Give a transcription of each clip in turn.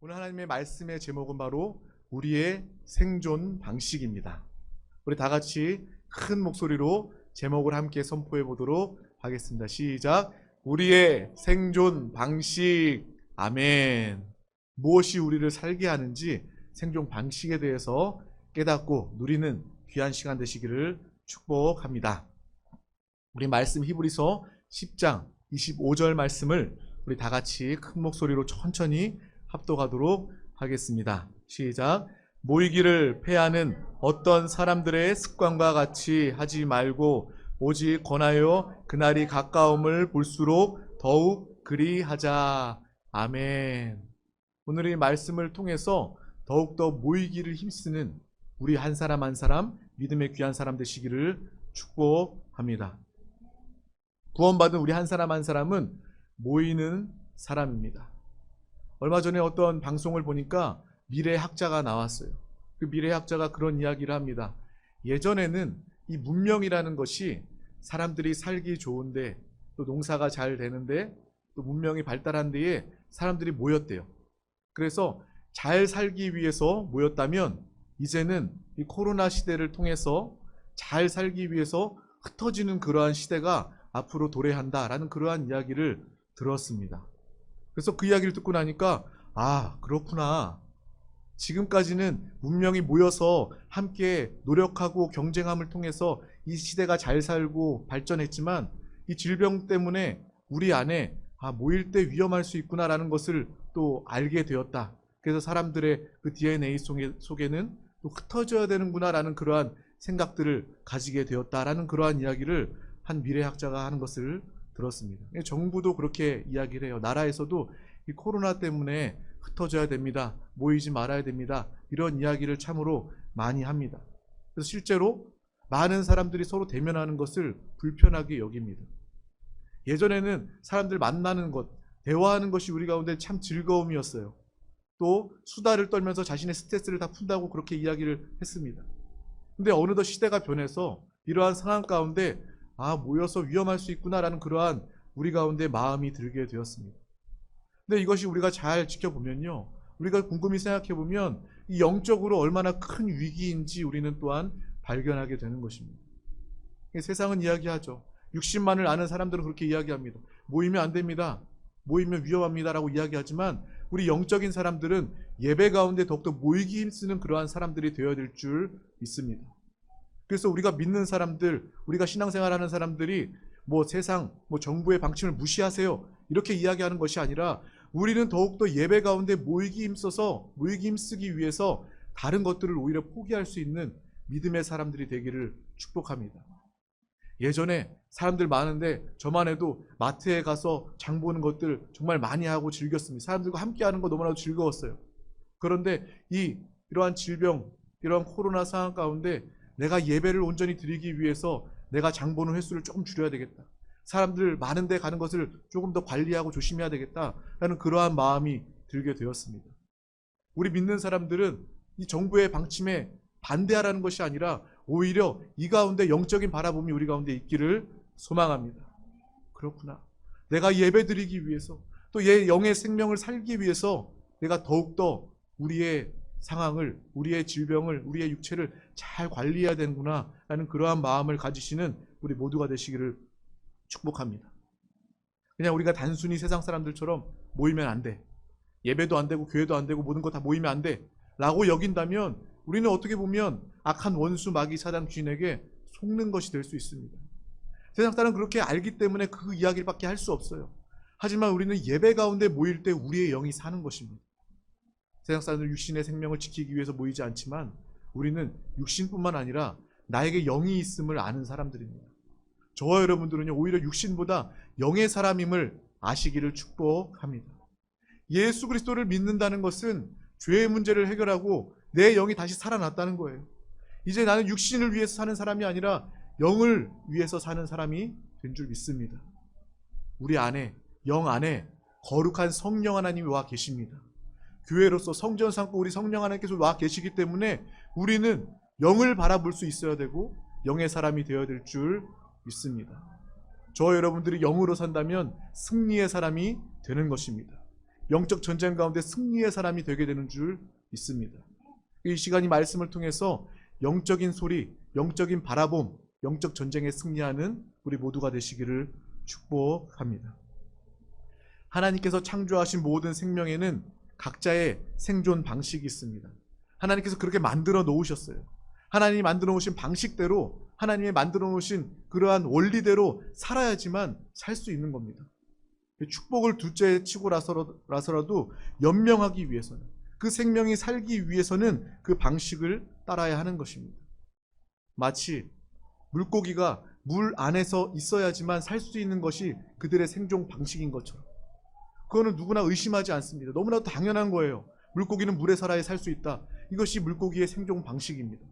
오늘 하나님의 말씀의 제목은 바로 우리의 생존 방식입니다. 우리 다 같이 큰 목소리로 제목을 함께 선포해 보도록 하겠습니다. 시작. 우리의 생존 방식. 아멘. 무엇이 우리를 살게 하는지 생존 방식에 대해서 깨닫고 누리는 귀한 시간 되시기를 축복합니다. 우리 말씀 히브리서 10장 25절 말씀을 우리 다 같이 큰 목소리로 천천히 합독하도록 하겠습니다. 시작. 모이기를 패하는 어떤 사람들의 습관과 같이 하지 말고 오직 권하여 그날이 가까움을 볼수록 더욱 그리하자. 아멘. 오늘 이 말씀을 통해서 더욱더 모이기를 힘쓰는 우리 한 사람 한 사람 믿음의 귀한 사람 되시기를 축복합니다. 구원받은 우리 한 사람 한 사람은 모이는 사람입니다. 얼마 전에 어떤 방송을 보니까 미래학자가 나왔어요. 그 미래학자가 그런 이야기를 합니다. 예전에는 이 문명이라는 것이 사람들이 살기 좋은데 또 농사가 잘 되는데 또 문명이 발달한 데에 사람들이 모였대요. 그래서 잘 살기 위해서 모였다면 이제는 이 코로나 시대를 통해서 잘 살기 위해서 흩어지는 그러한 시대가 앞으로 도래한다라는 그러한 이야기를 들었습니다. 그래서 그 이야기를 듣고 나니까 그렇구나. 지금까지는 문명이 모여서 함께 노력하고 경쟁함을 통해서 이 시대가 잘 살고 발전했지만 이 질병 때문에 우리 안에 모일 때 위험할 수 있구나라는 것을 또 알게 되었다. 그래서 사람들의 그 DNA 속에는 또 흩어져야 되는구나라는 그러한 생각들을 가지게 되었다라는 그러한 이야기를 한 미래학자가 하는 것을 들었습니다. 정부도 그렇게 이야기를 해요. 나라에서도 이 코로나 때문에 흩어져야 됩니다. 모이지 말아야 됩니다. 이런 이야기를 참으로 많이 합니다. 그래서 실제로 많은 사람들이 서로 대면하는 것을 불편하게 여깁니다. 예전에는 사람들 만나는 것, 대화하는 것이 우리 가운데 참 즐거움이었어요. 또 수다를 떨면서 자신의 스트레스를 다 푼다고 그렇게 이야기를 했습니다. 근데 어느덧 시대가 변해서 이러한 상황 가운데 모여서 위험할 수 있구나라는 그러한 우리 가운데 마음이 들게 되었습니다. 근데 이것이 우리가 잘 지켜보면요. 우리가 곰곰이 생각해보면 이 영적으로 얼마나 큰 위기인지 우리는 또한 발견하게 되는 것입니다. 세상은 이야기하죠. 육신만을 아는 사람들은 그렇게 이야기합니다. 모이면 안 됩니다. 모이면 위험합니다라고 이야기하지만 우리 영적인 사람들은 예배 가운데 더욱더 모이기 힘쓰는 그러한 사람들이 되어야 될 줄 믿습니다. 그래서 우리가 믿는 사람들, 우리가 신앙생활하는 사람들이 세상, 정부의 방침을 무시하세요. 이렇게 이야기하는 것이 아니라 우리는 더욱더 예배 가운데 모이기 힘쓰기 위해서 다른 것들을 오히려 포기할 수 있는 믿음의 사람들이 되기를 축복합니다. 예전에 사람들 많은데 저만 해도 마트에 가서 장 보는 것들 정말 많이 하고 즐겼습니다. 사람들과 함께 하는 거 너무나도 즐거웠어요. 그런데 이러한 질병, 이러한 코로나 상황 가운데 내가 예배를 온전히 드리기 위해서 내가 장 보는 횟수를 조금 줄여야 되겠다. 사람들 많은 데 가는 것을 조금 더 관리하고 조심해야 되겠다라는 그러한 마음이 들게 되었습니다. 우리 믿는 사람들은 이 정부의 방침에 반대하라는 것이 아니라 오히려 이 가운데 영적인 바라봄이 우리 가운데 있기를 소망합니다. 그렇구나. 내가 예배 드리기 위해서 또 영의 생명을 살기 위해서 내가 더욱더 우리의 상황을, 우리의 질병을, 우리의 육체를 잘 관리해야 되는구나 라는 그러한 마음을 가지시는 우리 모두가 되시기를 축복합니다. 그냥 우리가 단순히 세상 사람들처럼 모이면 안 돼. 예배도 안 되고 교회도 안 되고 모든 거 다 모이면 안 돼. 라고 여긴다면 우리는 어떻게 보면 악한 원수 마귀 사단 귀신에게 속는 것이 될 수 있습니다. 세상 사람은 그렇게 알기 때문에 그 이야기밖에 할 수 없어요. 하지만 우리는 예배 가운데 모일 때 우리의 영이 사는 것입니다. 세상 사람들 육신의 생명을 지키기 위해서 모이지 않지만 우리는 육신뿐만 아니라 나에게 영이 있음을 아는 사람들입니다. 저와 여러분들은요, 오히려 육신보다 영의 사람임을 아시기를 축복합니다. 예수 그리스도를 믿는다는 것은 죄의 문제를 해결하고 내 영이 다시 살아났다는 거예요. 이제 나는 육신을 위해서 사는 사람이 아니라 영을 위해서 사는 사람이 된 줄 믿습니다. 우리 안에, 영 안에 거룩한 성령 하나님이 와 계십니다. 교회로서 성전 삼고 우리 성령 하나님께서 와 계시기 때문에 우리는 영을 바라볼 수 있어야 되고 영의 사람이 되어야 될 줄 믿습니다. 저와 여러분들이 영으로 산다면 승리의 사람이 되는 것입니다. 영적 전쟁 가운데 승리의 사람이 되게 되는 줄 믿습니다. 이 시간이 말씀을 통해서 영적인 소리, 영적인 바라봄, 영적 전쟁에 승리하는 우리 모두가 되시기를 축복합니다. 하나님께서 창조하신 모든 생명에는 각자의 생존 방식이 있습니다. 하나님께서 그렇게 만들어 놓으셨어요. 하나님이 만들어 놓으신 방식대로, 하나님이 만들어 놓으신 그러한 원리대로 살아야지만 살 수 있는 겁니다. 축복을 둘째 치고라서라도 연명하기 위해서는, 그 생명이 살기 위해서는 그 방식을 따라야 하는 것입니다. 마치 물고기가 물 안에서 있어야지만 살 수 있는 것이 그들의 생존 방식인 것처럼, 그거는 누구나 의심하지 않습니다. 너무나도 당연한 거예요. 물고기는 물에 살아야 살 수 있다. 이것이 물고기의 생존 방식입니다.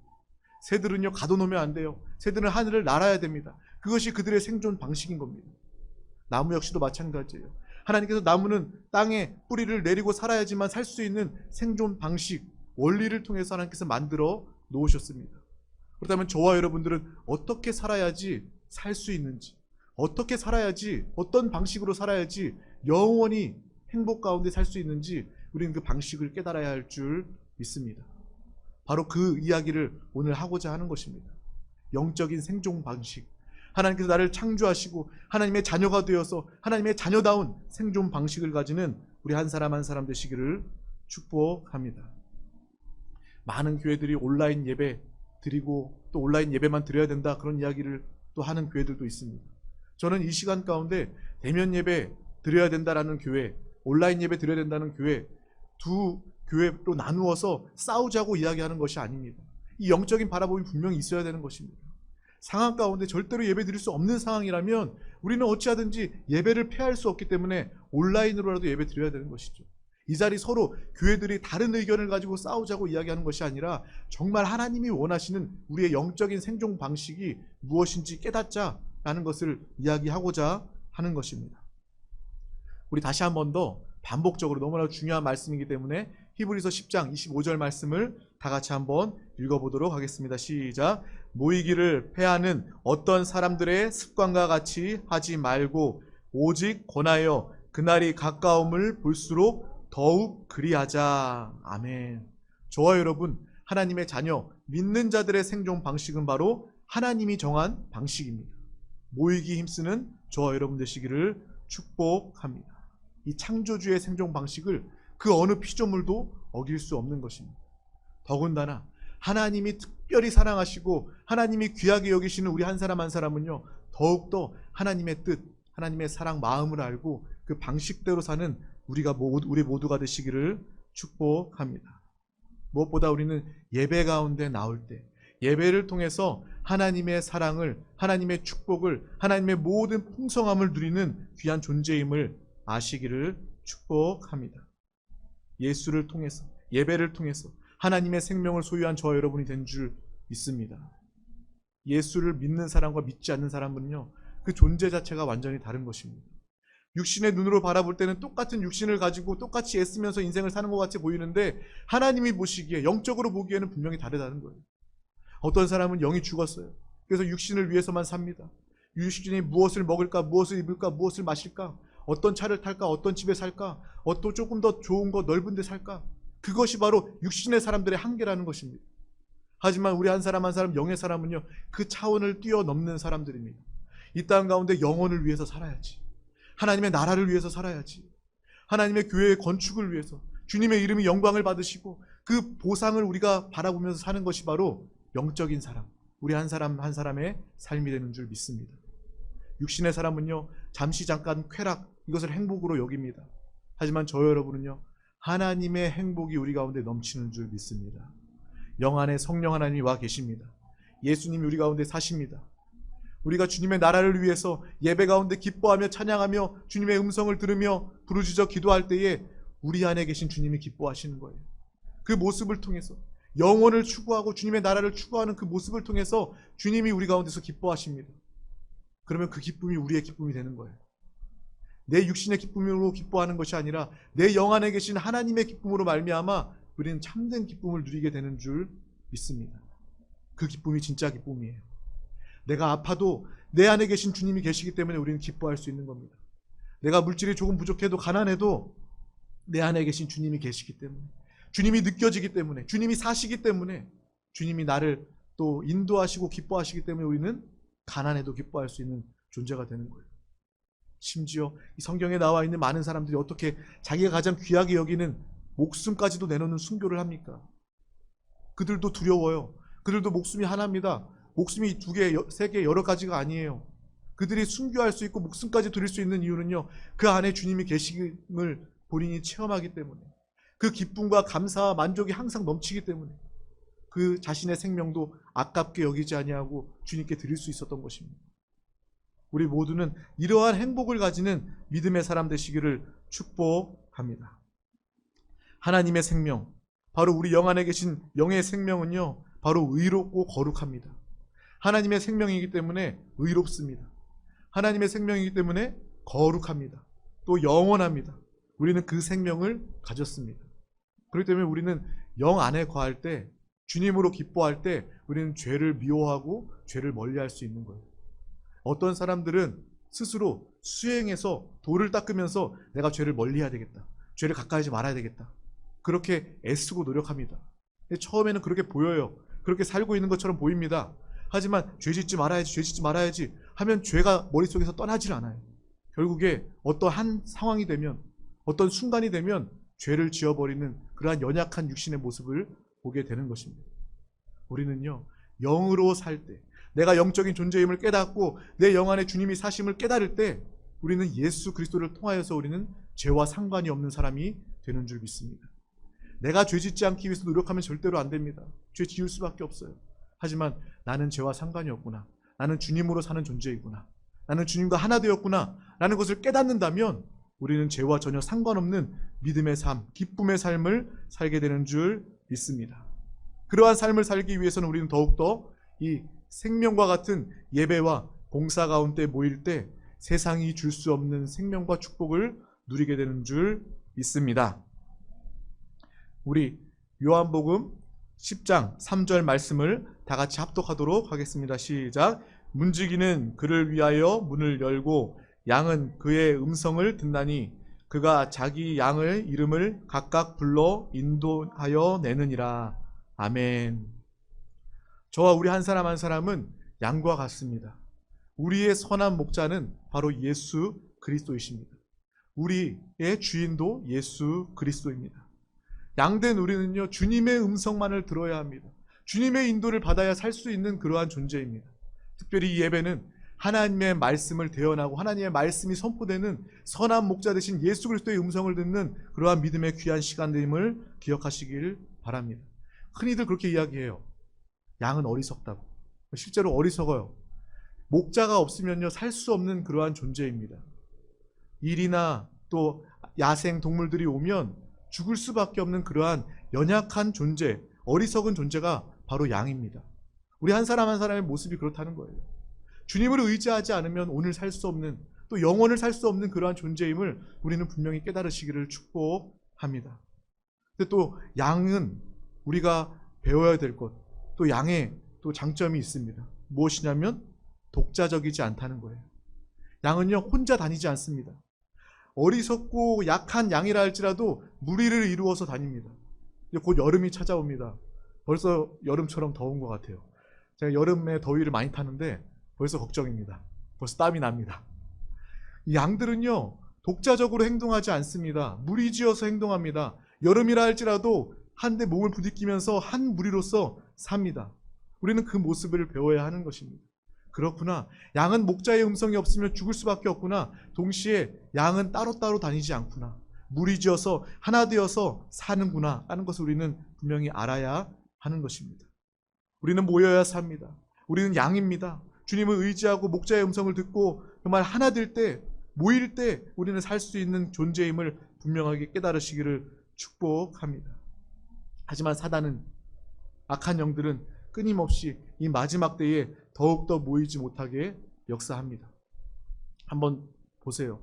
새들은요, 가둬놓으면 안 돼요. 새들은 하늘을 날아야 됩니다. 그것이 그들의 생존 방식인 겁니다. 나무 역시도 마찬가지예요. 하나님께서 나무는 땅에 뿌리를 내리고 살아야지만 살 수 있는 생존 방식, 원리를 통해서 하나님께서 만들어 놓으셨습니다. 그렇다면 저와 여러분들은 어떻게 살아야지 살 수 있는지, 어떻게 살아야지, 어떤 방식으로 살아야지 영원히 행복 가운데 살 수 있는지 우리는 그 방식을 깨달아야 할 줄 믿습니다. 바로 그 이야기를 오늘 하고자 하는 것입니다. 영적인 생존 방식. 하나님께서 나를 창조하시고 하나님의 자녀가 되어서 하나님의 자녀다운 생존 방식을 가지는 우리 한 사람 한 사람 되시기를 축복합니다. 많은 교회들이 온라인 예배 드리고 또 온라인 예배만 드려야 된다, 그런 이야기를 또 하는 교회들도 있습니다. 저는 이 시간 가운데 대면 예배 드려야 된다라는 교회, 온라인 예배 드려야 된다는 교회, 두 교회로 나누어서 싸우자고 이야기하는 것이 아닙니다. 이 영적인 바라봄이 분명히 있어야 되는 것입니다. 상황 가운데 절대로 예배 드릴 수 없는 상황이라면 우리는 어찌하든지 예배를 패할 수 없기 때문에 온라인으로라도 예배 드려야 되는 것이죠. 이 자리 서로 교회들이 다른 의견을 가지고 싸우자고 이야기하는 것이 아니라 정말 하나님이 원하시는 우리의 영적인 생존 방식이 무엇인지 깨닫자라는 것을 이야기하고자 하는 것입니다. 우리 다시 한 번 더 반복적으로 너무나 중요한 말씀이기 때문에 히브리서 10장 25절 말씀을 다 같이 한번 읽어보도록 하겠습니다. 시작. 모이기를 패하는 어떤 사람들의 습관과 같이 하지 말고 오직 권하여 그날이 가까움을 볼수록 더욱 그리하자. 아멘. 저와 여러분, 하나님의 자녀, 믿는 자들의 생존 방식은 바로 하나님이 정한 방식입니다. 모이기 힘쓰는 저와 여러분 되시기를 축복합니다. 이 창조주의 생존 방식을 그 어느 피조물도 어길 수 없는 것입니다. 더군다나 하나님이 특별히 사랑하시고 하나님이 귀하게 여기시는 우리 한 사람 한 사람은요, 더욱더 하나님의 뜻, 하나님의 사랑 마음을 알고 그 방식대로 사는 우리 모두가 되시기를 축복합니다. 무엇보다 우리는 예배 가운데 나올 때, 예배를 통해서 하나님의 사랑을, 하나님의 축복을, 하나님의 모든 풍성함을 누리는 귀한 존재임을 아시기를 축복합니다. 예수를 통해서, 예배를 통해서 하나님의 생명을 소유한 저와 여러분이 된 줄 믿습니다. 예수를 믿는 사람과 믿지 않는 사람은요, 그 존재 자체가 완전히 다른 것입니다. 육신의 눈으로 바라볼 때는 똑같은 육신을 가지고 똑같이 애쓰면서 인생을 사는 것 같이 보이는데 하나님이 보시기에, 영적으로 보기에는 분명히 다르다는 거예요. 어떤 사람은 영이 죽었어요. 그래서 육신을 위해서만 삽니다. 육신이 무엇을 먹을까, 무엇을 입을까, 무엇을 마실까, 어떤 차를 탈까, 어떤 집에 살까, 어떤 조금 더 좋은 거, 넓은 데 살까, 그것이 바로 육신의 사람들의 한계라는 것입니다. 하지만 우리 한 사람 한 사람, 영의 사람은요, 그 차원을 뛰어넘는 사람들입니다. 이 땅 가운데 영혼을 위해서 살아야지, 하나님의 나라를 위해서 살아야지, 하나님의 교회의 건축을 위해서 주님의 이름이 영광을 받으시고 그 보상을 우리가 바라보면서 사는 것이 바로 영적인 사람, 우리 한 사람 한 사람의 삶이 되는 줄 믿습니다. 육신의 사람은요, 잠시 잠깐 쾌락, 이것을 행복으로 여깁니다. 하지만 저 여러분은요, 하나님의 행복이 우리 가운데 넘치는 줄 믿습니다. 영 안에 성령 하나님이 와 계십니다. 예수님이 우리 가운데 사십니다. 우리가 주님의 나라를 위해서 예배 가운데 기뻐하며 찬양하며 주님의 음성을 들으며 부르짖어 기도할 때에 우리 안에 계신 주님이 기뻐하시는 거예요. 그 모습을 통해서 영혼을 추구하고 주님의 나라를 추구하는 그 모습을 통해서 주님이 우리 가운데서 기뻐하십니다. 그러면 그 기쁨이 우리의 기쁨이 되는 거예요. 내 육신의 기쁨으로 기뻐하는 것이 아니라 내 영 안에 계신 하나님의 기쁨으로 말미암아 우리는 참된 기쁨을 누리게 되는 줄 믿습니다. 그 기쁨이 진짜 기쁨이에요. 내가 아파도 내 안에 계신 주님이 계시기 때문에 우리는 기뻐할 수 있는 겁니다. 내가 물질이 조금 부족해도 가난해도 내 안에 계신 주님이 계시기 때문에, 주님이 느껴지기 때문에, 주님이 사시기 때문에, 주님이 나를 또 인도하시고 기뻐하시기 때문에 우리는 가난해도 기뻐할 수 있는 존재가 되는 거예요. 심지어 이 성경에 나와 있는 많은 사람들이 어떻게 자기가 가장 귀하게 여기는 목숨까지도 내놓는 순교를 합니까? 그들도 두려워요. 그들도 목숨이 하나입니다. 목숨이 두 개, 세 개, 여러 가지가 아니에요. 그들이 순교할 수 있고 목숨까지 드릴 수 있는 이유는요, 그 안에 주님이 계심을 본인이 체험하기 때문에, 그 기쁨과 감사와 만족이 항상 넘치기 때문에 그 자신의 생명도 아깝게 여기지 아니하고 주님께 드릴 수 있었던 것입니다. 우리 모두는 이러한 행복을 가지는 믿음의 사람 되시기를 축복합니다. 하나님의 생명, 바로 우리 영 안에 계신 영의 생명은요, 바로 의롭고 거룩합니다. 하나님의 생명이기 때문에 의롭습니다. 하나님의 생명이기 때문에 거룩합니다. 또 영원합니다. 우리는 그 생명을 가졌습니다. 그렇기 때문에 우리는 영 안에 거할 때, 주님으로 기뻐할 때 우리는 죄를 미워하고 죄를 멀리할 수 있는 거예요. 어떤 사람들은 스스로 수행해서 돌을 닦으면서 내가 죄를 멀리해야 되겠다, 죄를 가까이 하지 말아야 되겠다, 그렇게 애쓰고 노력합니다. 처음에는 그렇게 보여요. 그렇게 살고 있는 것처럼 보입니다. 하지만 죄 짓지 말아야지, 죄 짓지 말아야지 하면 죄가 머릿속에서 떠나질 않아요. 결국에 어떠한 상황이 되면, 어떤 순간이 되면 죄를 지어버리는 그러한 연약한 육신의 모습을 보게 되는 것입니다. 우리는요, 영으로 살 때, 내가 영적인 존재임을 깨닫고 내 영 안에 주님이 사심을 깨달을 때 우리는 예수 그리스도를 통하여서 우리는 죄와 상관이 없는 사람이 되는 줄 믿습니다. 내가 죄 짓지 않기 위해서 노력하면 절대로 안 됩니다. 죄 지을 수밖에 없어요. 하지만 나는 죄와 상관이 없구나, 나는 주님으로 사는 존재이구나, 나는 주님과 하나 되었구나 라는 것을 깨닫는다면 우리는 죄와 전혀 상관없는 믿음의 삶, 기쁨의 삶을 살게 되는 줄 믿습니다. 그러한 삶을 살기 위해서는 우리는 더욱더 이 생명과 같은 예배와 봉사 가운데 모일 때 세상이 줄 수 없는 생명과 축복을 누리게 되는 줄 믿습니다. 우리 요한복음 10장 3절 말씀을 다 같이 합독하도록 하겠습니다. 시작. 문지기는 그를 위하여 문을 열고 양은 그의 음성을 듣나니 그가 자기 양의 이름을 각각 불러 인도하여 내느니라. 아멘. 저와 우리 한 사람 한 사람은 양과 같습니다. 우리의 선한 목자는 바로 예수 그리스도이십니다. 우리의 주인도 예수 그리스도입니다. 양된 우리는요, 주님의 음성만을 들어야 합니다. 주님의 인도를 받아야 살 수 있는 그러한 존재입니다. 특별히 이 예배는 하나님의 말씀을 대언하고 하나님의 말씀이 선포되는 선한 목자 되신 예수 그리스도의 음성을 듣는 그러한 믿음의 귀한 시간임을 기억하시길 바랍니다. 흔히들 그렇게 이야기해요. 양은 어리석다고. 실제로 어리석어요. 목자가 없으면요, 살 수 없는 그러한 존재입니다. 일이나 또 야생 동물들이 오면 죽을 수밖에 없는 그러한 연약한 존재, 어리석은 존재가 바로 양입니다. 우리 한 사람 한 사람의 모습이 그렇다는 거예요. 주님을 의지하지 않으면 오늘 살 수 없는, 또 영원을 살 수 없는 그러한 존재임을 우리는 분명히 깨달으시기를 축복합니다. 근데 또 양은 우리가 배워야 될 것, 또 양의 또 장점이 있습니다. 무엇이냐면 독자적이지 않다는 거예요. 양은요, 혼자 다니지 않습니다. 어리석고 약한 양이라 할지라도 무리를 이루어서 다닙니다. 이제 곧 여름이 찾아옵니다. 벌써 여름처럼 더운 것 같아요. 제가 여름에 더위를 많이 타는데 벌써 걱정입니다. 벌써 땀이 납니다. 이 양들은요, 독자적으로 행동하지 않습니다. 무리지어서 행동합니다. 여름이라 할지라도 한데 몸을 부딪히면서 한 무리로서 삽니다. 우리는 그 모습을 배워야 하는 것입니다. 그렇구나. 양은 목자의 음성이 없으면 죽을 수밖에 없구나. 동시에 양은 따로따로 다니지 않구나. 무리지어서 하나 되어서 사는구나 라는 것을 우리는 분명히 알아야 하는 것입니다. 우리는 모여야 삽니다. 우리는 양입니다. 주님을 의지하고 목자의 음성을 듣고 정말 하나 될 때, 모일 때 우리는 살 수 있는 존재임을 분명하게 깨달으시기를 축복합니다. 하지만 사단은, 악한 영들은 끊임없이 이 마지막 때에 더욱더 모이지 못하게 역사합니다. 한번 보세요.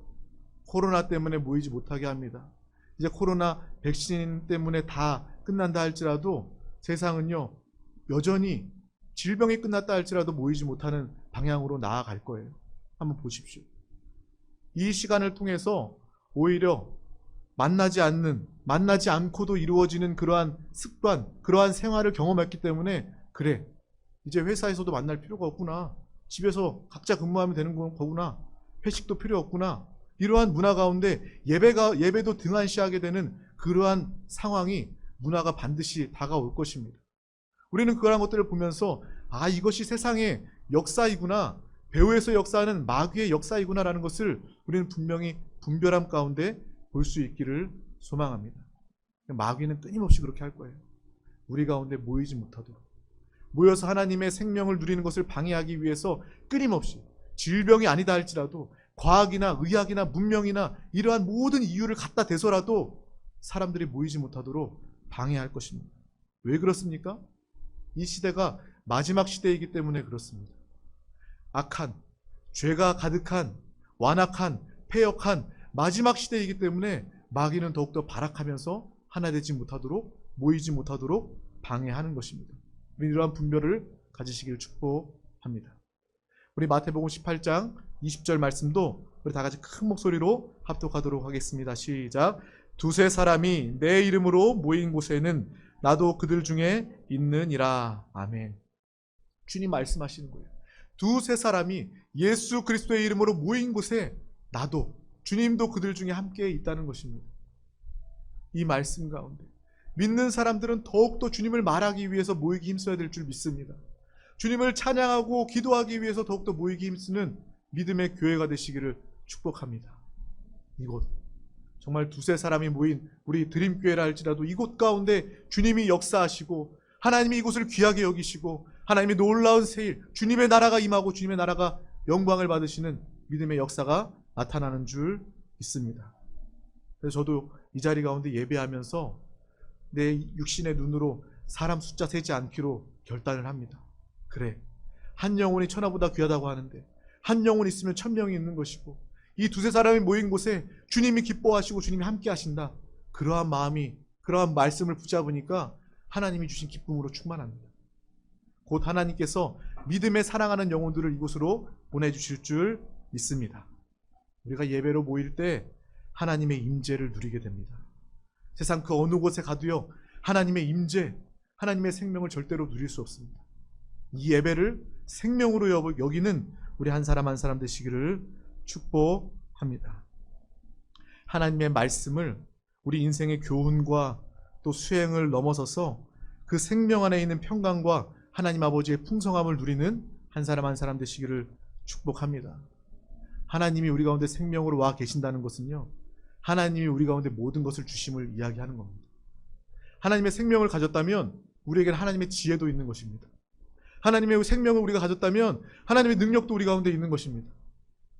코로나 때문에 모이지 못하게 합니다. 이제 코로나 백신 때문에 다 끝난다 할지라도 세상은요, 여전히 질병이 끝났다 할지라도 모이지 못하는 방향으로 나아갈 거예요. 한번 보십시오. 이 시간을 통해서 오히려 만나지 않고도 이루어지는 그러한 습관, 그러한 생활을 경험했기 때문에 그래, 이제 회사에서도 만날 필요가 없구나. 집에서 각자 근무하면 되는 거구나. 회식도 필요 없구나. 이러한 문화 가운데 예배도 등한시하게 되는 그러한 상황이 문화가 반드시 다가올 것입니다. 우리는 그러한 것들을 보면서 이것이 세상의 역사이구나. 배후에서 역사하는 마귀의 역사이구나라는 것을 우리는 분명히 분별함 가운데 볼 수 있기를 소망합니다. 마귀는 끊임없이 그렇게 할 거예요. 우리 가운데 모이지 못하도록. 모여서 하나님의 생명을 누리는 것을 방해하기 위해서 끊임없이 질병이 아니다 할지라도 과학이나 의학이나 문명이나 이러한 모든 이유를 갖다 대서라도 사람들이 모이지 못하도록 방해할 것입니다. 왜 그렇습니까? 이 시대가 마지막 시대이기 때문에 그렇습니다. 악한, 죄가 가득한, 완악한, 패역한 마지막 시대이기 때문에 마귀는 더욱더 발악하면서 하나 되지 못하도록, 모이지 못하도록 방해하는 것입니다. 우리 이러한 분별을 가지시길 축복합니다. 우리 마태복음 18장 20절 말씀도 우리 다 같이 큰 목소리로 합독하도록 하겠습니다. 시작. 두세 사람이 내 이름으로 모인 곳에는 나도 그들 중에 있느니라. 아멘. 주님 말씀하시는 거예요. 두세 사람이 예수 그리스도의 이름으로 모인 곳에 나도, 주님도 그들 중에 함께 있다는 것입니다. 이 말씀 가운데 믿는 사람들은 더욱더 주님을 말하기 위해서 모이기 힘써야 될 줄 믿습니다. 주님을 찬양하고 기도하기 위해서 더욱더 모이기 힘쓰는 믿음의 교회가 되시기를 축복합니다. 이곳 정말 두세 사람이 모인 우리 드림교회라 할지라도 이곳 가운데 주님이 역사하시고 하나님이 이곳을 귀하게 여기시고 하나님의 놀라운 세일, 주님의 나라가 임하고 주님의 나라가 영광을 받으시는 믿음의 역사가 나타나는 줄 믿습니다. 그래서 저도 이 자리 가운데 예배하면서 내 육신의 눈으로 사람 숫자 세지 않기로 결단을 합니다. 그래, 한 영혼이 천하보다 귀하다고 하는데 한 영혼 있으면 천명이 있는 것이고 이 두세 사람이 모인 곳에 주님이 기뻐하시고 주님이 함께 하신다. 그러한 마음이, 그러한 말씀을 붙잡으니까 하나님이 주신 기쁨으로 충만합니다. 곧 하나님께서 믿음에 사랑하는 영혼들을 이곳으로 보내주실 줄 믿습니다. 우리가 예배로 모일 때 하나님의 임재를 누리게 됩니다. 세상 그 어느 곳에 가도요, 하나님의 임재, 하나님의 생명을 절대로 누릴 수 없습니다. 이 예배를 생명으로 여기는 우리 한 사람 한 사람 되시기를 축복합니다. 하나님의 말씀을 우리 인생의 교훈과 또 수행을 넘어서서 그 생명 안에 있는 평강과 하나님 아버지의 풍성함을 누리는 한 사람 한 사람 되시기를 축복합니다. 하나님이 우리 가운데 생명으로 와 계신다는 것은요, 하나님이 우리 가운데 모든 것을 주심을 이야기하는 겁니다. 하나님의 생명을 가졌다면 우리에게는 하나님의 지혜도 있는 것입니다. 하나님의 생명을 우리가 가졌다면 하나님의 능력도 우리 가운데 있는 것입니다.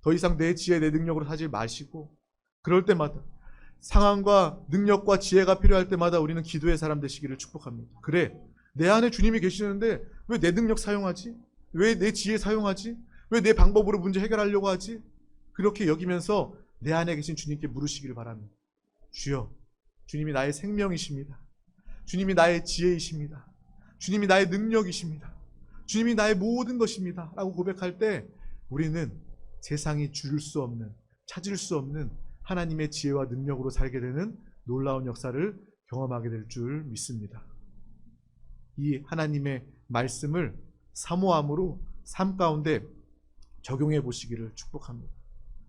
더 이상 내 지혜, 내 능력으로 하지 마시고 그럴 때마다 상황과 능력과 지혜가 필요할 때마다 우리는 기도의 사람 되시기를 축복합니다. 그래, 내 안에 주님이 계시는데 왜 내 능력 사용하지? 왜 내 지혜 사용하지? 왜 내 방법으로 문제 해결하려고 하지? 그렇게 여기면서 내 안에 계신 주님께 물으시기를 바랍니다. 주여, 주님이 나의 생명이십니다. 주님이 나의 지혜이십니다. 주님이 나의 능력이십니다. 주님이 나의 모든 것입니다. 라고 고백할 때 우리는 세상이 줄 수 없는, 찾을 수 없는 하나님의 지혜와 능력으로 살게 되는 놀라운 역사를 경험하게 될 줄 믿습니다. 이 하나님의 말씀을 사모함으로 삶 가운데 적용해 보시기를 축복합니다.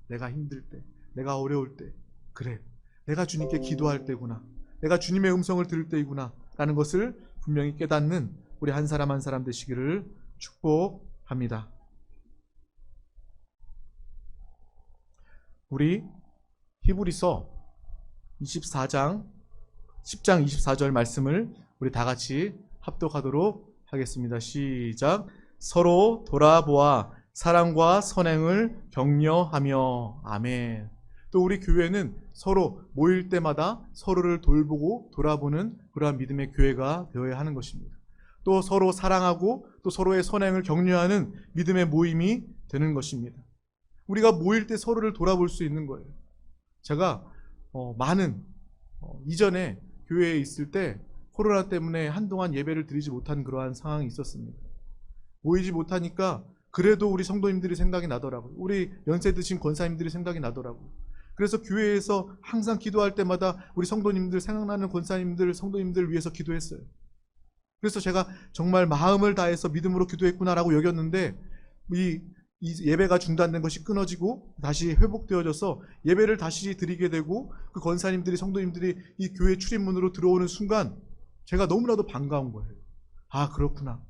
내가 힘들 때, 내가 어려울 때, 그래, 내가 주님께 기도할 때구나, 내가 주님의 음성을 들을 때이구나 라는 것을 분명히 깨닫는 우리 한 사람 한 사람 되시기를 축복합니다. 우리 히브리서 10장 24절 말씀을 우리 다 같이 합독하도록 하겠습니다. 시작. 서로 돌아보아 사랑과 선행을 격려하며. 아멘. 또 우리 교회는 서로 모일 때마다 서로를 돌보고 돌아보는 그러한 믿음의 교회가 되어야 하는 것입니다. 또 서로 사랑하고 또 서로의 선행을 격려하는 믿음의 모임이 되는 것입니다. 우리가 모일 때 서로를 돌아볼 수 있는 거예요. 제가 이전에 교회에 있을 때 코로나 때문에 한동안 예배를 드리지 못한 그러한 상황이 있었습니다. 모이지 못하니까 그래도 우리 성도님들이 생각이 나더라고요. 우리 연세 드신 권사님들이 생각이 나더라고요. 그래서 교회에서 항상 기도할 때마다 우리 성도님들, 생각나는 권사님들, 성도님들 위해서 기도했어요. 그래서 제가 정말 마음을 다해서 믿음으로 기도했구나라고 여겼는데 이 예배가 중단된 것이 끊어지고 다시 회복되어져서 예배를 다시 드리게 되고 그 권사님들이, 성도님들이 이 교회 출입문으로 들어오는 순간 제가 너무나도 반가운 거예요. 아, 그렇구나.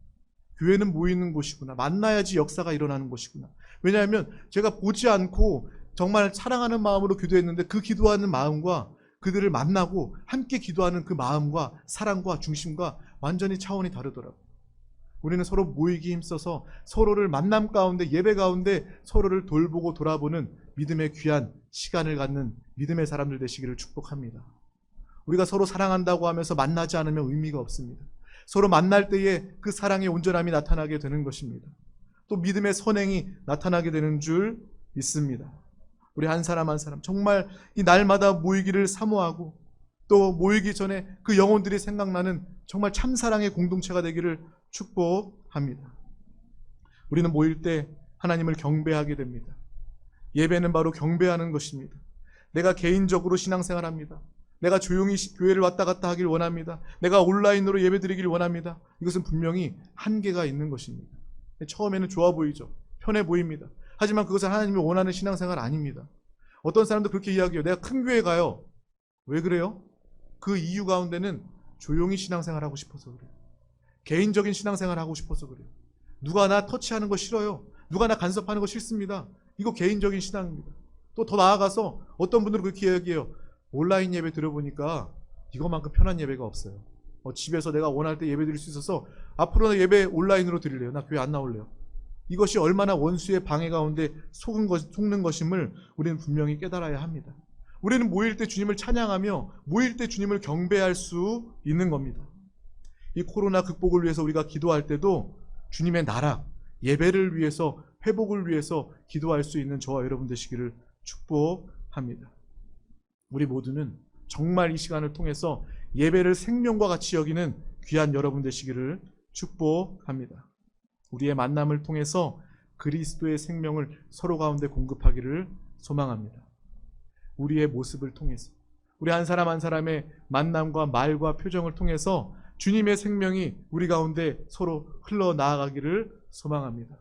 교회는 모이는 곳이구나. 만나야지 역사가 일어나는 곳이구나. 왜냐하면 제가 보지 않고 정말 사랑하는 마음으로 기도했는데 그 기도하는 마음과 그들을 만나고 함께 기도하는 그 마음과 사랑과 중심과 완전히 차원이 다르더라고요. 우리는 서로 모이기 힘써서 서로를 만남 가운데, 예배 가운데 서로를 돌보고 돌아보는 믿음의 귀한 시간을 갖는 믿음의 사람들 되시기를 축복합니다. 우리가 서로 사랑한다고 하면서 만나지 않으면 의미가 없습니다. 서로 만날 때에 그 사랑의 온전함이 나타나게 되는 것입니다. 또 믿음의 선행이 나타나게 되는 줄 믿습니다. 우리 한 사람 한 사람 정말 이 날마다 모이기를 사모하고 또 모이기 전에 그 영혼들이 생각나는 정말 참사랑의 공동체가 되기를 축복합니다. 우리는 모일 때 하나님을 경배하게 됩니다. 예배는 바로 경배하는 것입니다. 내가 개인적으로 신앙생활합니다. 내가 조용히 교회를 왔다 갔다 하길 원합니다. 내가 온라인으로 예배 드리길 원합니다. 이것은 분명히 한계가 있는 것입니다. 처음에는 좋아 보이죠. 편해 보입니다. 하지만 그것은 하나님이 원하는 신앙생활 아닙니다. 어떤 사람도 그렇게 이야기해요. 내가 큰 교회 가요. 왜 그래요? 그 이유 가운데는 조용히 신앙생활하고 싶어서 그래요. 개인적인 신앙생활 하고 싶어서 그래요. 누가 나 터치하는 거 싫어요. 누가 나 간섭하는 거 싫습니다. 이거 개인적인 신앙입니다. 또 더 나아가서 어떤 분들은 그렇게 이야기해요. 온라인 예배 들어보니까 이거만큼 편한 예배가 없어요. 집에서 내가 원할 때 예배 드릴 수 있어서 앞으로는 예배 온라인으로 드릴래요. 나 교회 안 나올래요. 이것이 얼마나 원수의 방해 가운데 속는 것임을 우리는 분명히 깨달아야 합니다. 우리는 모일 때 주님을 찬양하며 모일 때 주님을 경배할 수 있는 겁니다. 이 코로나 극복을 위해서 우리가 기도할 때도 주님의 나라, 예배를 위해서, 회복을 위해서 기도할 수 있는 저와 여러분 되시기를 축복합니다. 우리 모두는 정말 이 시간을 통해서 예배를 생명과 같이 여기는 귀한 여러분 되시기를 축복합니다. 우리의 만남을 통해서 그리스도의 생명을 서로 가운데 공급하기를 소망합니다. 우리의 모습을 통해서, 우리 한 사람 한 사람의 만남과 말과 표정을 통해서 주님의 생명이 우리 가운데 서로 흘러나아가기를 소망합니다.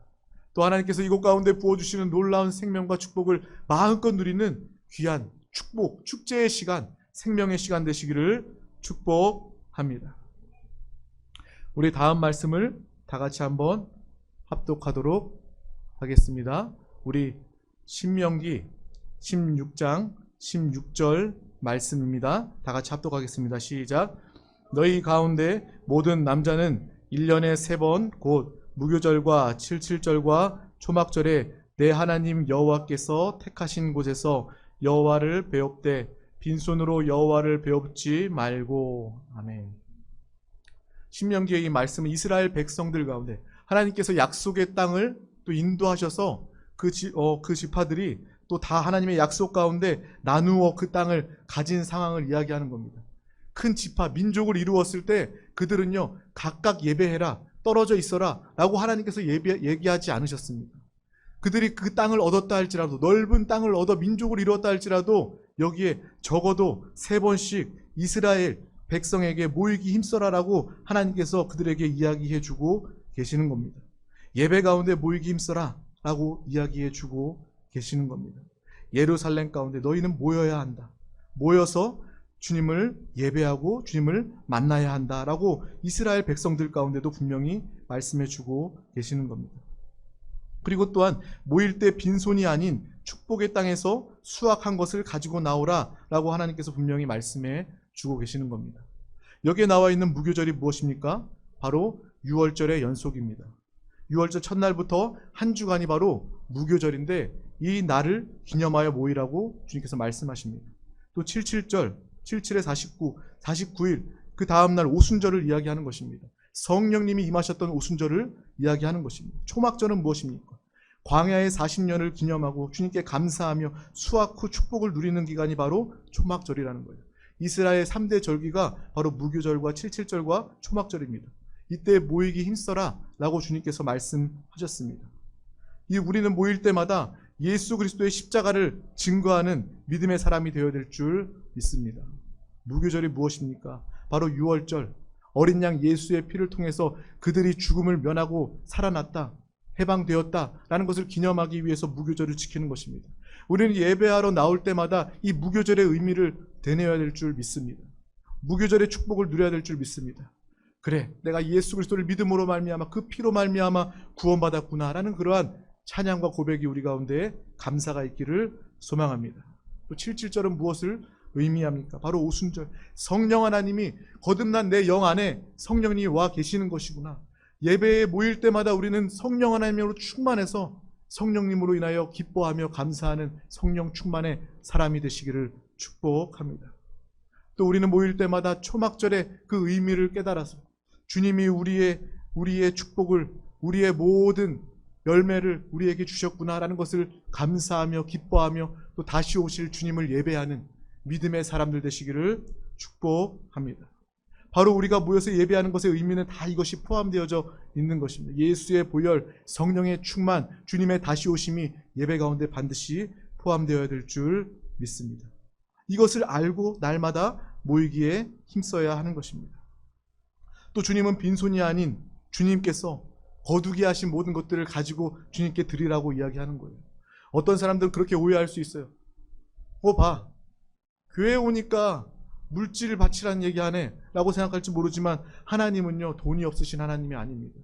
또 하나님께서 이곳 가운데 부어주시는 놀라운 생명과 축복을 마음껏 누리는 귀한 축복, 축제의 시간, 생명의 시간 되시기를 축복합니다. 우리 다음 말씀을 다 같이 한번 합독하도록 하겠습니다. 우리 신명기 16장 16절 말씀입니다. 다 같이 합독하겠습니다. 시작. 너희 가운데 모든 남자는 1년에 3번 곧 무교절과 칠칠절과 초막절에 내 하나님 여호와께서 택하신 곳에서 여호와를 배웁되 빈손으로 여호와를 배웁지 말고. 아멘. 신명기의 이 말씀은 이스라엘 백성들 가운데 하나님께서 약속의 땅을 또 인도하셔서 그 지파들이 또 다 하나님의 약속 가운데 나누어 그 땅을 가진 상황을 이야기하는 겁니다. 큰 지파, 민족을 이루었을 때 그들은요, 각각 예배해라, 떨어져 있어라 라고 하나님께서 얘기하지 않으셨습니다. 그들이 그 땅을 얻었다 할지라도, 넓은 땅을 얻어 민족을 이루었다 할지라도 여기에 적어도 3번씩 이스라엘 백성에게 모이기 힘써라라고 하나님께서 그들에게 이야기해주고 계시는 겁니다. 예배 가운데 모이기 힘써라 라고 이야기해주고 계시는 겁니다. 예루살렘 가운데 너희는 모여야 한다. 모여서 주님을 예배하고 주님을 만나야 한다라고 이스라엘 백성들 가운데도 분명히 말씀해주고 계시는 겁니다. 그리고 또한 모일 때 빈손이 아닌 축복의 땅에서 수확한 것을 가지고 나오라 라고 하나님께서 분명히 말씀해 주고 계시는 겁니다. 여기에 나와 있는 무교절이 무엇입니까? 바로 6월절의 연속입니다. 6월절 첫날부터 한 주간이 바로 무교절인데 이 날을 기념하여 모이라고 주님께서 말씀하십니다. 또 77절, 77에 49, 49일 그 다음날 오순절을 이야기하는 것입니다. 성령님이 임하셨던 오순절을 이야기하는 것입니다. 초막절은 무엇입니까? 광야의 40년을 기념하고 주님께 감사하며 수확 후 축복을 누리는 기간이 바로 초막절이라는 거예요. 이스라엘 3대 절기가 바로 무교절과 77절과 초막절입니다. 이때 모이기 힘써라 라고 주님께서 말씀하셨습니다. 우리는 모일 때마다 예수 그리스도의 십자가를 증거하는 믿음의 사람이 되어야 될 줄 믿습니다. 무교절이 무엇입니까? 바로 유월절, 어린 양 예수의 피를 통해서 그들이 죽음을 면하고 살아났다, 해방되었다라는 것을 기념하기 위해서 무교절을 지키는 것입니다. 우리는 예배하러 나올 때마다 이 무교절의 의미를 되뇌어야 될 줄 믿습니다. 무교절의 축복을 누려야 될 줄 믿습니다. 그래, 내가 예수 그리스도를 믿음으로 말미암아 그 피로 말미암아 구원받았구나라는 그러한 찬양과 고백이 우리 가운데 감사가 있기를 소망합니다. 또 77절은 무엇을 의미합니까? 바로 오순절, 성령 하나님이 거듭난 내 영 안에 성령님이 와 계시는 것이구나. 예배에 모일 때마다 우리는 성령 하나님으로 충만해서 성령님으로 인하여 기뻐하며 감사하는 성령 충만의 사람이 되시기를 축복합니다. 또 우리는 모일 때마다 초막절의 그 의미를 깨달아서 주님이 우리의 축복을, 우리의 모든 열매를 우리에게 주셨구나라는 것을 감사하며 기뻐하며 또 다시 오실 주님을 예배하는 믿음의 사람들 되시기를 축복합니다. 바로 우리가 모여서 예배하는 것의 의미는 다 이것이 포함되어져 있는 것입니다. 예수의 보혈, 성령의 충만, 주님의 다시 오심이 예배 가운데 반드시 포함되어야 될 줄 믿습니다. 이것을 알고 날마다 모이기에 힘써야 하는 것입니다. 또 주님은 빈손이 아닌 주님께서 거두게 하신 모든 것들을 가지고 주님께 드리라고 이야기하는 거예요. 어떤 사람들은 그렇게 오해할 수 있어요. 봐, 교회에 오니까 물질을 바치라는 얘기하네 라고 생각할지 모르지만 하나님은요, 돈이 없으신 하나님이 아닙니다.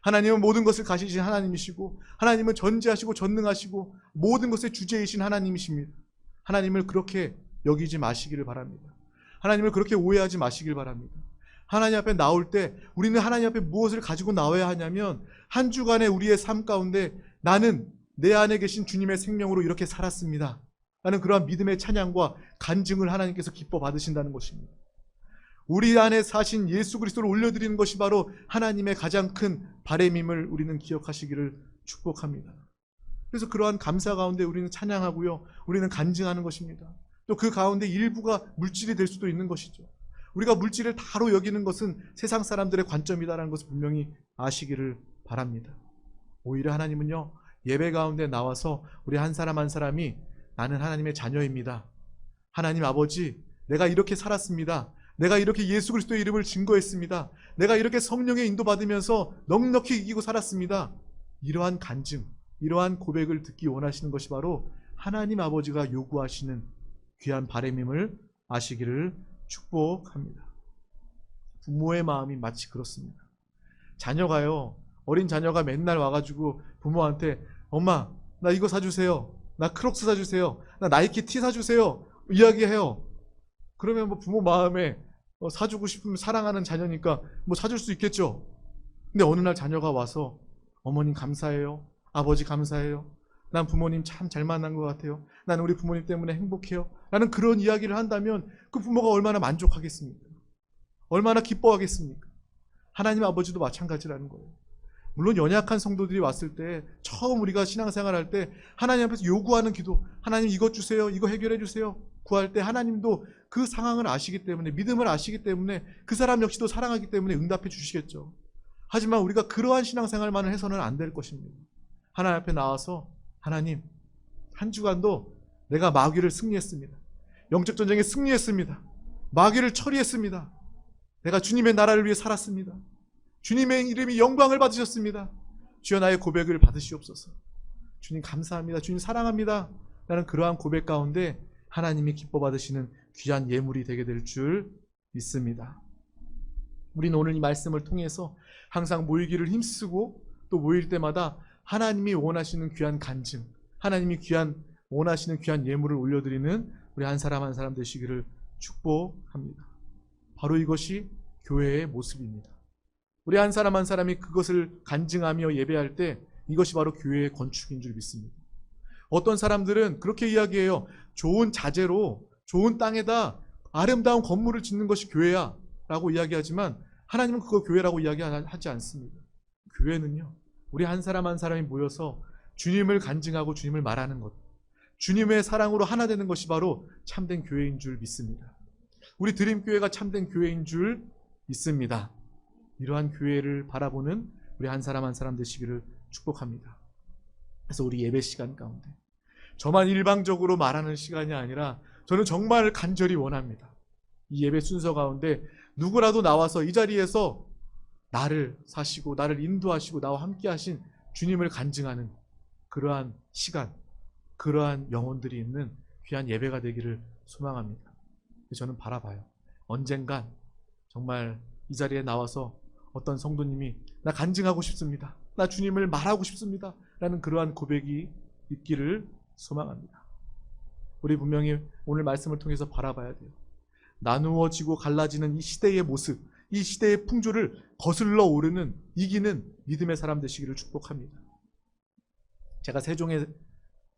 하나님은 모든 것을 가지신 하나님이시고 하나님은 전지하시고 전능하시고 모든 것의 주제이신 하나님이십니다. 하나님을 그렇게 여기지 마시기를 바랍니다. 하나님을 그렇게 오해하지 마시길 바랍니다. 하나님 앞에 나올 때 우리는 하나님 앞에 무엇을 가지고 나와야 하냐면 한 주간의 우리의 삶 가운데 나는 내 안에 계신 주님의 생명으로 이렇게 살았습니다 라는 그러한 믿음의 찬양과 간증을 하나님께서 기뻐 받으신다는 것입니다. 우리 안에 사신 예수 그리스도를 올려드리는 것이 바로 하나님의 가장 큰 바램임을 우리는 기억하시기를 축복합니다. 그래서 그러한 감사 가운데 우리는 찬양하고요, 우리는 간증하는 것입니다. 또 그 가운데 일부가 물질이 될 수도 있는 것이죠. 우리가 물질을 다로 여기는 것은 세상 사람들의 관점이다라는 것을 분명히 아시기를 바랍니다. 오히려 하나님은요, 예배 가운데 나와서 우리 한 사람 한 사람이 나는 하나님의 자녀입니다. 하나님 아버지, 내가 이렇게 살았습니다. 내가 이렇게 예수 그리스도의 이름을 증거했습니다. 내가 이렇게 성령의 인도받으면서 넉넉히 이기고 살았습니다. 이러한 간증, 이러한 고백을 듣기 원하시는 것이 바로 하나님 아버지가 요구하시는 귀한 바램임을 아시기를 축복합니다. 부모의 마음이 마치 그렇습니다. 자녀가요, 어린 자녀가 맨날 와가지고 부모한테 엄마, 나 이거 사주세요. 나 크록스 사주세요. 나 나이키 티 사주세요. 이야기해요. 그러면 뭐 부모 마음에 사주고 싶으면 사랑하는 자녀니까 뭐 사줄 수 있겠죠. 근데 어느 날 자녀가 와서 어머님 감사해요. 아버지 감사해요. 난 부모님 참 잘 만난 것 같아요. 나는 우리 부모님 때문에 행복해요. 라는 그런 이야기를 한다면 그 부모가 얼마나 만족하겠습니까? 얼마나 기뻐하겠습니까? 하나님 아버지도 마찬가지라는 거예요. 물론 연약한 성도들이 왔을 때 처음 우리가 신앙생활할 때 하나님 앞에서 요구하는 기도, 하나님 이것 주세요, 이거 해결해 주세요 구할 때 하나님도 그 상황을 아시기 때문에, 믿음을 아시기 때문에 그 사람 역시도 사랑하기 때문에 응답해 주시겠죠. 하지만 우리가 그러한 신앙생활만을 해서는 안 될 것입니다. 하나님 앞에 나와서 하나님, 한 주간도 내가 마귀를 승리했습니다. 영적 전쟁에 승리했습니다. 마귀를 처리했습니다. 내가 주님의 나라를 위해 살았습니다. 주님의 이름이 영광을 받으셨습니다. 주여 나의 고백을 받으시옵소서. 주님 감사합니다. 주님 사랑합니다. 라는 그러한 고백 가운데 하나님이 기뻐 받으시는 귀한 예물이 되게 될 줄 믿습니다. 우리는 오늘 이 말씀을 통해서 항상 모이기를 힘쓰고 또 모일 때마다 하나님이 원하시는 귀한 간증, 하나님이 원하시는 귀한 예물을 올려드리는 우리 한 사람 한 사람 되시기를 축복합니다. 바로 이것이 교회의 모습입니다. 우리 한 사람 한 사람이 그것을 간증하며 예배할 때 이것이 바로 교회의 건축인 줄 믿습니다. 어떤 사람들은 그렇게 이야기해요. 좋은 자재로 좋은 땅에다 아름다운 건물을 짓는 것이 교회야 라고 이야기하지만 하나님은 그거 교회라고 이야기하지 않습니다. 교회는요, 우리 한 사람 한 사람이 모여서 주님을 간증하고 주님을 말하는 것, 주님의 사랑으로 하나 되는 것이 바로 참된 교회인 줄 믿습니다. 우리 드림교회가 참된 교회인 줄 믿습니다. 이러한 교회를 바라보는 우리 한 사람 한 사람 되시기를 축복합니다. 그래서 우리 예배 시간 가운데 저만 일방적으로 말하는 시간이 아니라 저는 정말 간절히 원합니다. 이 예배 순서 가운데 누구라도 나와서 이 자리에서 나를 사시고 나를 인도하시고 나와 함께 하신 주님을 간증하는 그러한 시간, 그러한 영혼들이 있는 귀한 예배가 되기를 소망합니다. 저는 바라봐요. 언젠간 정말 이 자리에 나와서 어떤 성도님이 나 간증하고 싶습니다. 나 주님을 말하고 싶습니다. 라는 그러한 고백이 있기를 소망합니다. 우리 분명히 오늘 말씀을 통해서 바라봐야 돼요. 나누어지고 갈라지는 이 시대의 모습, 이 시대의 풍조를 거슬러 오르는 이기는 믿음의 사람 되시기를 축복합니다. 제가 세종에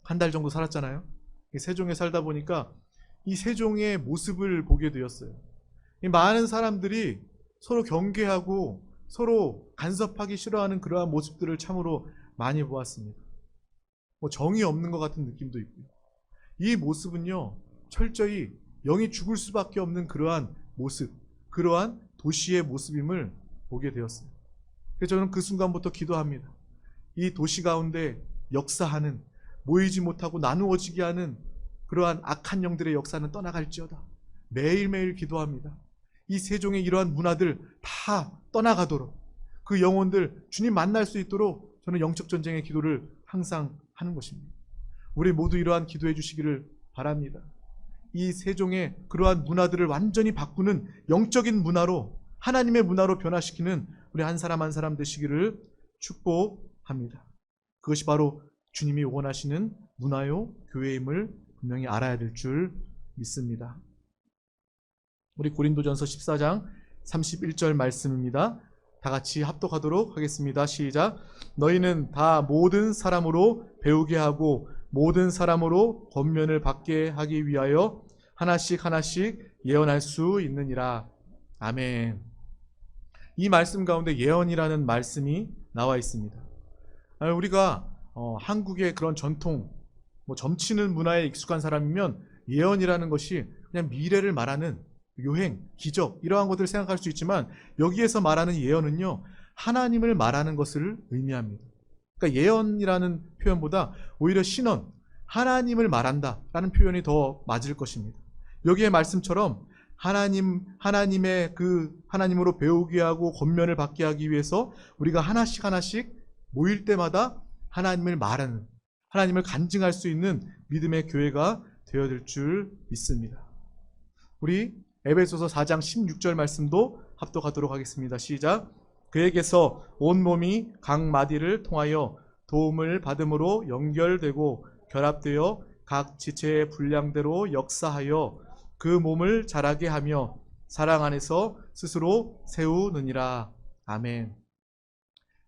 한 달 정도 살았잖아요. 세종에 살다 보니까 이 세종의 모습을 보게 되었어요. 많은 사람들이 서로 경계하고 서로 간섭하기 싫어하는 그러한 모습들을 참으로 많이 보았습니다. 정이 없는 것 같은 느낌도 있고요. 이 모습은요, 철저히 영이 죽을 수밖에 없는 그러한 모습, 그러한 도시의 모습임을 보게 되었어요. 그래서 저는 그 순간부터 기도합니다. 이 도시 가운데 역사하는, 모이지 못하고 나누어지게 하는 그러한 악한 영들의 역사는 떠나갈지어다. 매일매일 기도합니다. 이 세종의 이러한 문화들 다 떠나가도록, 그 영혼들 주님 만날 수 있도록 저는 영적 전쟁의 기도를 항상 하는 것입니다. 우리 모두 이러한 기도해 주시기를 바랍니다. 이 세종의 그러한 문화들을 완전히 바꾸는 영적인 문화로, 하나님의 문화로 변화시키는 우리 한 사람 한 사람 되시기를 축복합니다. 그것이 바로 주님이 원하시는 문화요 교회임을 분명히 알아야 될 줄 믿습니다. 우리 고린도전서 14장 31절 말씀입니다. 다 같이 합독하도록 하겠습니다. 시작. 너희는 다 모든 사람으로 배우게 하고 모든 사람으로 권면을 받게 하기 위하여 하나씩 하나씩 예언할 수 있느니라. 아멘. 이 말씀 가운데 예언이라는 말씀이 나와 있습니다. 우리가 한국의 그런 전통, 점치는 문화에 익숙한 사람이면 예언이라는 것이 그냥 미래를 말하는 요행, 기적 이러한 것들을 생각할 수 있지만 여기에서 말하는 예언은요, 하나님을 말하는 것을 의미합니다. 그러니까 예언이라는 표현보다 오히려 신언, 하나님을 말한다라는 표현이 더 맞을 것입니다. 여기의 말씀처럼 하나님의 그 하나님으로 배우게 하고 권면을 받게 하기 위해서 우리가 하나씩 하나씩 모일 때마다 하나님을 말하는, 하나님을 간증할 수 있는 믿음의 교회가 되어야 될 줄 믿습니다. 우리 에베소서 4장 16절 말씀도 합독하도록 하겠습니다. 시작. 그에게서 온몸이 각 마디를 통하여 도움을 받음으로 연결되고 결합되어 각 지체의 분량대로 역사하여 그 몸을 자라게 하며 사랑 안에서 스스로 세우느니라. 아멘.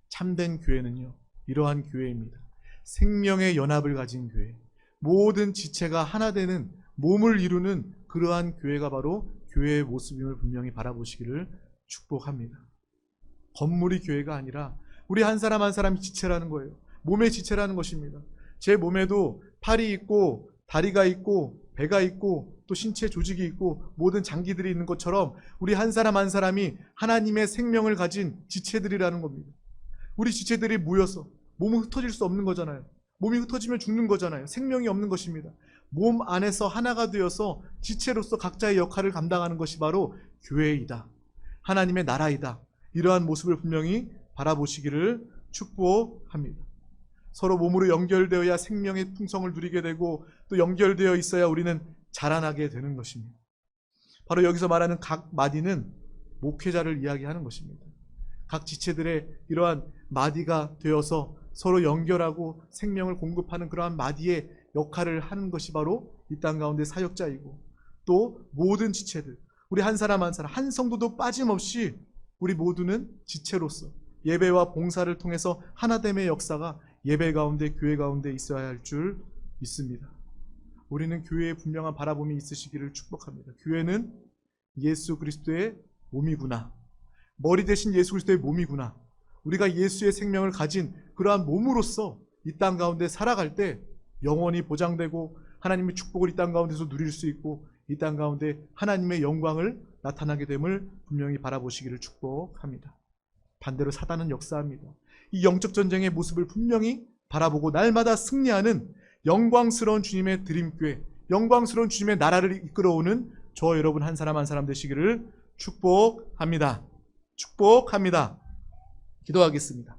참된 교회는요, 이러한 교회입니다. 생명의 연합을 가진 교회, 모든 지체가 하나 되는 몸을 이루는 그러한 교회가 바로 교회의 모습임을 분명히 바라보시기를 축복합니다. 건물이 교회가 아니라 우리 한 사람 한 사람이 지체라는 거예요. 몸의 지체라는 것입니다. 제 몸에도 팔이 있고 다리가 있고 배가 있고 또 신체 조직이 있고 모든 장기들이 있는 것처럼 우리 한 사람 한 사람이 하나님의 생명을 가진 지체들이라는 겁니다. 우리 지체들이 모여서 몸은 흩어질 수 없는 거잖아요. 몸이 흩어지면 죽는 거잖아요. 생명이 없는 것입니다. 몸 안에서 하나가 되어서 지체로서 각자의 역할을 감당하는 것이 바로 교회이다. 하나님의 나라이다. 이러한 모습을 분명히 바라보시기를 축복합니다. 서로 몸으로 연결되어야 생명의 풍성을 누리게 되고 또 연결되어 있어야 우리는 자라나게 되는 것입니다. 바로 여기서 말하는 각 마디는 목회자를 이야기하는 것입니다. 각 지체들의 이러한 마디가 되어서 서로 연결하고 생명을 공급하는 그러한 마디의 역할을 하는 것이 바로 이 땅 가운데 사역자이고 또 모든 지체들, 우리 한 사람 한 사람, 한 성도도 빠짐없이 우리 모두는 지체로서 예배와 봉사를 통해서 하나됨의 역사가 예배 가운데 교회 가운데 있어야 할 줄 믿습니다. 우리는 교회에 분명한 바라봄이 있으시기를 축복합니다. 교회는 예수 그리스도의 몸이구나. 머리 대신 예수 그리스도의 몸이구나. 우리가 예수의 생명을 가진 그러한 몸으로서 이 땅 가운데 살아갈 때 영원히 보장되고 하나님의 축복을 이 땅 가운데서 누릴 수 있고 이 땅 가운데 하나님의 영광을 나타나게 됨을 분명히 바라보시기를 축복합니다. 반대로 사단은 역사합니다. 이 영적 전쟁의 모습을 분명히 바라보고 날마다 승리하는 영광스러운 주님의 드림교회, 영광스러운 주님의 나라를 이끌어오는 저 여러분 한 사람 한 사람 되시기를 축복합니다. 축복합니다. 기도하겠습니다.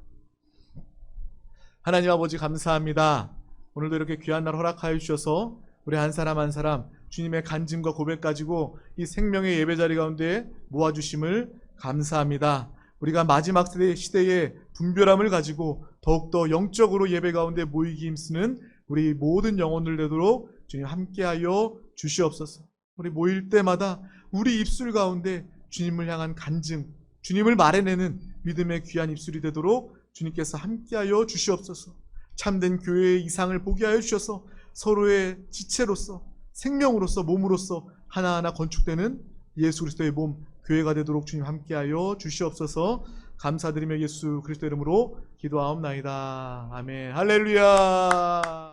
하나님 아버지 감사합니다. 오늘도 이렇게 귀한 날 허락하여 주셔서 우리 한 사람 한 사람 주님의 간증과 고백 가지고 이 생명의 예배 자리 가운데 모아주심을 감사합니다. 우리가 마지막 시대의 분별함을 가지고 더욱더 영적으로 예배 가운데 모이기 힘쓰는 우리 모든 영혼들 되도록 주님 함께하여 주시옵소서. 우리 모일 때마다 우리 입술 가운데 주님을 향한 간증, 주님을 말해내는 믿음의 귀한 입술이 되도록 주님께서 함께하여 주시옵소서. 참된 교회의 이상을 보게 하여 주셔서 서로의 지체로서 생명으로서 몸으로서 하나하나 건축되는 예수 그리스도의 몸 교회가 되도록 주님 함께하여 주시옵소서. 감사드리며 예수 그리스도 이름으로 기도하옵나이다. 아멘. 할렐루야.